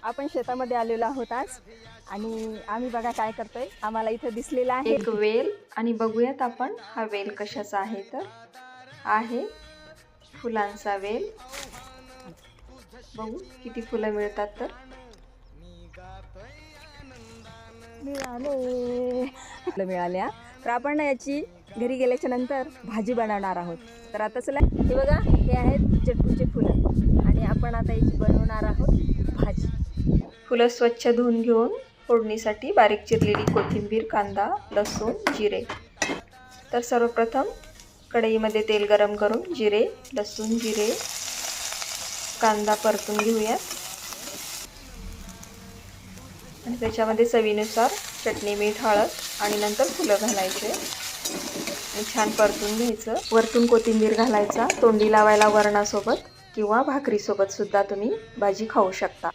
आपण शेतामध्ये आलेलो आहोत आज आणि आम्ही बघा काय करतोय. आम्हाला इथं दिसलेला आहे एक वेल आणि बघूयात आपण हा वेल कशाचा आहे. तर आहे फुलांचा वेल. बघू किती फुलं मिळतात. तर मिळाल्या तर आपण याची घरी गेल्याच्या नंतर भाजी बनवणार आहोत. तर आता चला हे बघा, हे आहेत चटणीचे फुलं आणि आपण आता याची बनवणार आहोत भाजी. फुलं स्वच्छ धुवून घेऊन फोडणीसाठी बारीक चिरलेली कोथिंबीर, कांदा, लसूण, जिरे. तर सर्वप्रथम कढईमध्ये तेल गरम करून जिरे, लसूण, जिरे, कांदा परतून घेऊयात आणि त्याच्यामध्ये चवीनुसार चटणी, मीठ, हळद आणि नंतर फुलं घालायचे आणि छान परतून घ्यायचं. वरतून कोथिंबीर घालायचा. तोंडी लावायला वरणासोबत किंवा भाकरीसोबत सुद्धा तुम्ही भाजी खाऊ शकता.